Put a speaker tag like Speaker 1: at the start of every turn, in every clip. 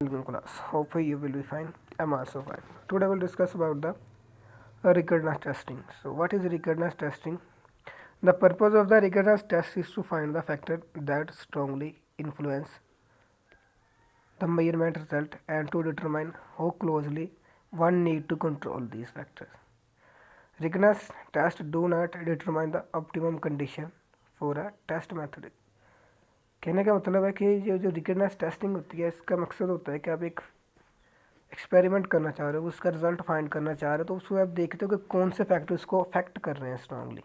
Speaker 1: class. Hopefully you will be fine. I'm also fine. Today we'll discuss about the recurrence testing. So what is recurrence testing? The purpose of the recurrence test is to find the factor that strongly influence the measurement result and to determine how closely one need to control these factors. Recurrence tests do not determine the optimum condition for a test method. कहने का मतलब है कि जो recognise testing होती है इसका मकसद होता है कि आप एक एक्सपेरिमेंट करना चाह रहे हो, उसका रिजल्ट फाइंड करना चाह रहे हो, तो उसमें आप देखते हो कि कौन से फैक्टर उसको अफेक्ट कर रहे हैं स्ट्रांगली।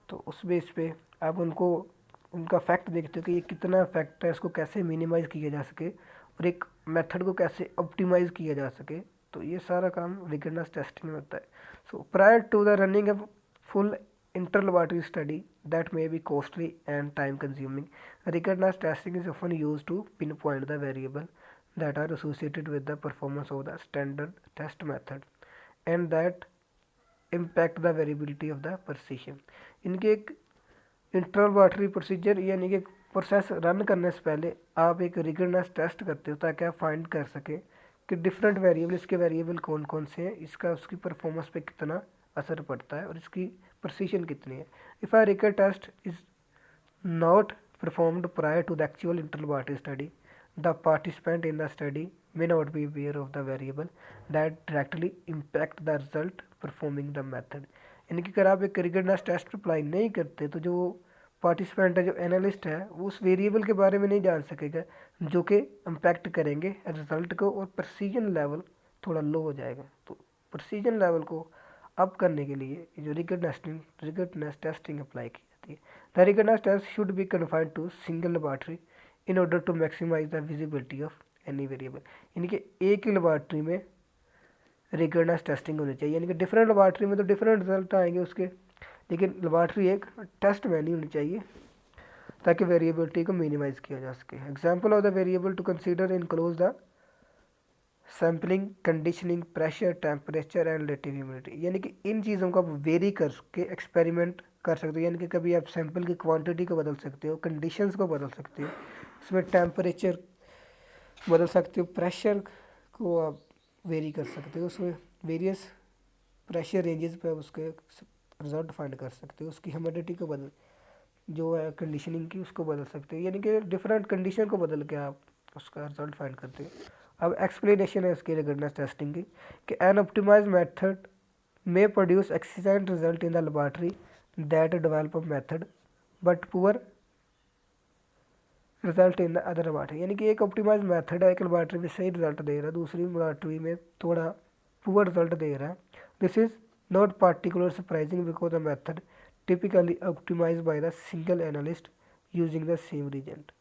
Speaker 1: तो उस बेस पे आप उनका फैक्ट देखते हो कि ये कितना इफेक्ट है, इसको कैसे मिनिमाइज़ किया जा सके और एक मेथड को कैसे ऑप्टिमाइज़ किया जा सके। तो ये सारा काम रिकग्नाइज टेस्टिंग में होता है। So prior to the running a full inter-laboratory study that may be costly and time consuming, recurrence testing is often used to pinpoint the variable that are associated with the performance of the standard test method and that impact the variability of the precision. इनके एक inter-laboratory procedure यानी कि process run करने से पहले आप एक recognise test करते हो ताकि आप फाइंड कर सकें कि डिफरेंट वेरिएबल, इसके वेरिएबल कौन कौन से हैं, इसका उसकी परफॉर्मेंस पे कितना असर पड़ता है और इसकी प्रिसीजन कितनी है. If a recurrent test is not performed prior to the actual inter-laboratory study, the participant in the study may not be aware of the variable that directly impact the result performing the method. यानी कि अगर आप एक recognise test apply नहीं करते तो जो participant है, जो एनालिस्ट है, वो उस वेरिएबल के बारे में नहीं जान सकेगा जो कि इम्पैक्ट करेंगे रिजल्ट को और प्रिसीजन लेवल थोड़ा लो हो जाएगा. तो प्रिसीजन लेवल को अप करने के लिए जो रिकग्नाइज टेस्टिंग अप्लाई की जाती है. The recognise test should be confined to single laboratory in order to maximise the visibility of any variable. यानी कि एक ही लेबॉरेटरी में रिकग्नाइज टेस्टिंग होनी चाहिए. यानी कि डिफरेंट लेबॉरेटरी में तो डिफरेंट रिजल्ट आएंगे उसके, लेकिन लेबॉरेटरी एक टेस्ट में नहीं होनी चाहिए ताकि वेरिएबिलिटी को मिनिमाइज किया जा सके. Example of the variable to consider includes the sampling, conditioning, pressure, temperature and relative humidity. यानी कि इन चीज़ों को आप वेरी करके एक्सपेरिमेंट कर सकते हो. यानी कि कभी आप सैंपल की क्वांटिटी को बदल सकते हो, कंडीशंस को बदल सकते हो, उसमें टेम्परेचर बदल सकते हो, प्रेशर को आप वेरी कर सकते हो, उसमें वेरियस प्रेशर रेंजेस पे आप उसके रिजल्ट फाइंड कर सकते हो, उसकी ह्यूमिडिटी को बदल जो है कंडीशनिंग की उसको बदल सकते हो. यानी कि डिफरेंट कंडीशन को बदल के आप उसका रिजल्ट फाइंड करते हो. अब एक्सप्लेनेशन है इसके रिकग्नाइज टेस्टिंग की कि an optimise method may produce excellent result in the laboratory that develop a method but poor result in the other laboratory. यानी कि एक ऑप्टिमाइज मेथड है, एक लेबॉरेटरी में सही रिजल्ट दे रहा है, दूसरी लेबॉरेटरी में थोड़ा पुअर रिजल्ट दे रहा है. This is not particular surprising because the method typically optimized by the single analyst using the same reagent.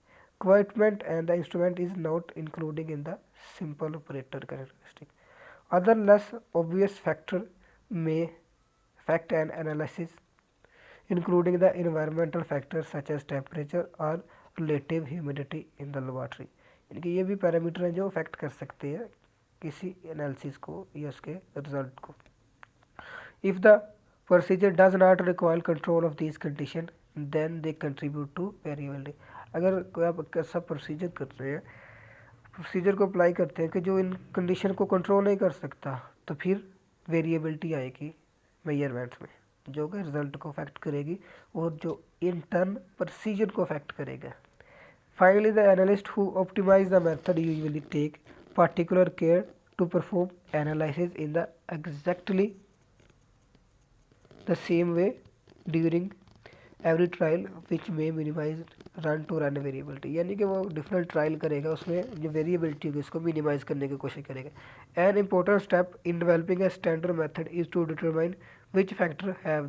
Speaker 1: Equipment and the instrument is not included in the simple operator characteristic. Other less obvious factor may affect an analysis, including the environmental factors such as temperature or relative humidity in the laboratory. यानी कि ये भी parameter हैं जो affect कर सकते हैं किसी एनालिसिस को या उसके रिजल्ट को. If the procedure does not require control of these conditions, then they contribute to variability. अगर कोई आप ऐसा प्रोसीजर कर रहे हैं, प्रोसीजर को अप्लाई करते हैं कि जो इन कंडीशन को कंट्रोल नहीं कर सकता, तो फिर वेरिएबिलिटी आएगी मेजरमेंट्स में जो कि रिजल्ट को अफेक्ट करेगी और जो इन टर्न प्रोसीजर को अफेक्ट करेगा. Finally the analyst who optimise the method usually take particular care to perform analysis in the exactly the same way during every trial which may minimize run to run variability. यानी कि वो different trial करेगा, उसमें जो variability होगी उसको minimise करने की कोशिश करेगा. An important step in developing a standard method is to determine which factor have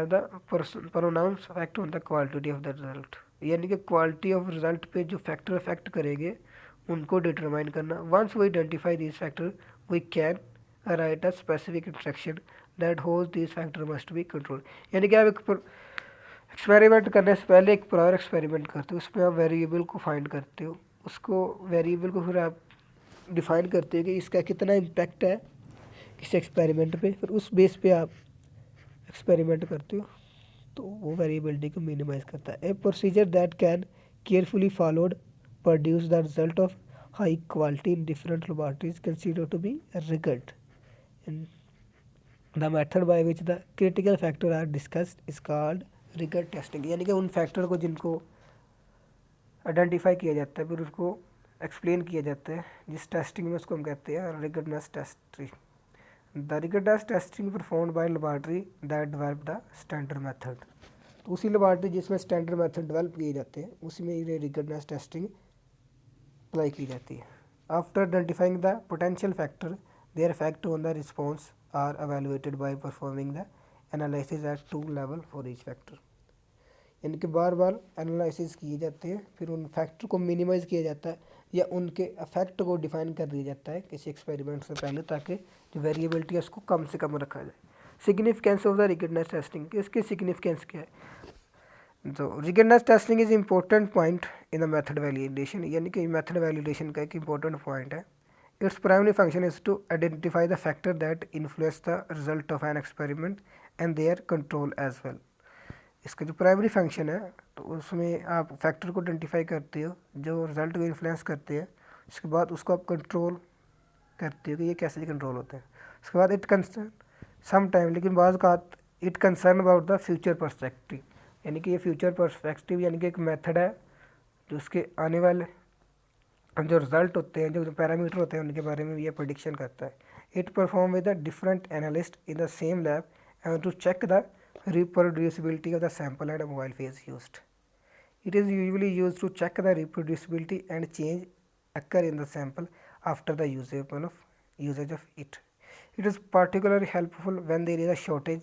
Speaker 1: the pronounce effect on the quality of the result. यानी कि क्वालिटी ऑफ रिजल्ट पे जो फैक्टर अफेक्ट करेंगे उनको डिटरमाइन करना. Once we identify this factor we can write a specific instruction that whose this factor must be control. यानी कि आप एक एक्सपेरिमेंट करने से पहले एक प्रायर एक्सपेरिमेंट करते हो, उसमें आप वेरिएबल को फाइंड करते हो, उसको वेरिएबल को फिर आप डिफाइन करते हो कि इसका कितना इम्पैक्ट है किसी एक्सपेरिमेंट पे, फिर उस बेस पे आप एक्सपेरिमेंट करते हो. तो वो वेरिएबिलिटी को मिनिमाइज करता है। A procedure that can carefully followed produce the result of high quality in different laboratories consider to be rugged. The method by which the critical factor are discussed is called rugged testing. यानी कि उन factor को जिनको identify किया जाता है फिर उसको एक्सप्लेन किया जाता है, जिस टेस्टिंग में उसको हम कहते हैं ruggedness testing. The ruggedness testing performed by laboratory that develop the standard method. तो उसी लेबोरेटरी जिसमें स्टैंडर्ड मेथड डेवलप किए जाते हैं उसी में ये रिगर्डनेस टेस्टिंग अप्लाई की जाती है। After identifying the potential factor their effect on the response are evaluated by performing the analysis at 2 level for each factor। यानी कि बार बार एनालिसिस किए जाते हैं, फिर उन फैक्टर को मिनिमाइज़ किया जाता है या उनके इफेक्ट को डिफाइन कर दिया जाता है किसी एक्सपेरिमेंट से पहले, ताकि जो वेरिएबिलिटी है उसको कम से कम रखा जाए। Significance of the ruggedness testing, इसकी सिग्निफिकेंस क्या है? तो ruggedness testing is important point in the method validation, यानी कि मेथड वैलिडेशन का एक इम्पोर्टेंट पॉइंट है। Its primary function is to identify the factor that influence the result of an experiment and their control as well। इसका जो primary function है तो उसमें आप फैक्टर को आइडेंटिफाई करते हो जो रिजल्ट को इन्फ्लुएंस करते हैं, उसके बाद उसको आप कंट्रोल करते हो कि ये कैसे कंट्रोल होते हैं। उसके बाद इट कंसर्न सम टाइम, लेकिन बाज़ का it concern about the future perspective, यानी कि ये फ्यूचर पर्सपेक्टिव यानी कि एक मेथड है जो उसके आने वाले जो रिजल्ट होते हैं, जो पैरामीटर होते हैं उनके बारे में ये प्रेडिक्शन करता है। It perform with the different analyst in the same lab and to check द reproducibility of the sample at a mobile phase used। It is usually used to check the reproducibility and change occur in the sample after the usage of it। It is particularly helpful when there is a shortage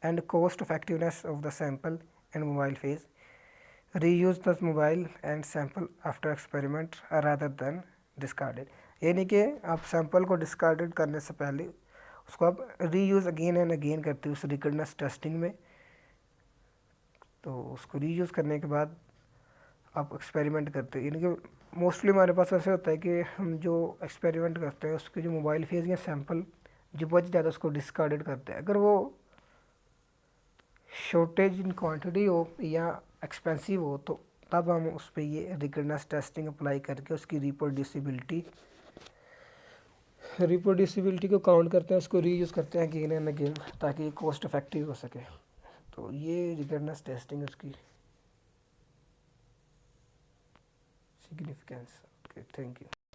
Speaker 1: and cost effectiveness of the sample and mobile phase। Reuse the mobile and sample after experiment rather than discarded। यानी कि आप sample को discarded करने से पहले उसको आप reuse again and again करते हो उस रिकर्डनेस टेस्टिंग में। तो उसको रीयूज़ करने के बाद आप एक्सपेरिमेंट करते हो, यानी कि मोस्टली हमारे पास ऐसे होता है कि हम जो एक्सपेरिमेंट करते हैं उसके जो मोबाइल फेज या सैम्पल जो बच ज़्यादा उसको डिस्कार्डेड करते हैं। अगर वो शॉर्टेज इन क्वांटिटी हो या एक्सपेंसिव हो तो तब हम उस पर ये रिकर्डनेस टेस्टिंग अप्लाई करके उसकी रिप्रोड्यूसिबिलिटी को काउंट करते हैं, उसको रीयूज़ करते हैं अगेन एंड अगेन ताकि ये कॉस्ट इफेक्टिव हो सके। तो ये रिकर्डनेस टेस्टिंग उसकी सिग्निफिकेंस। Okay, thank you.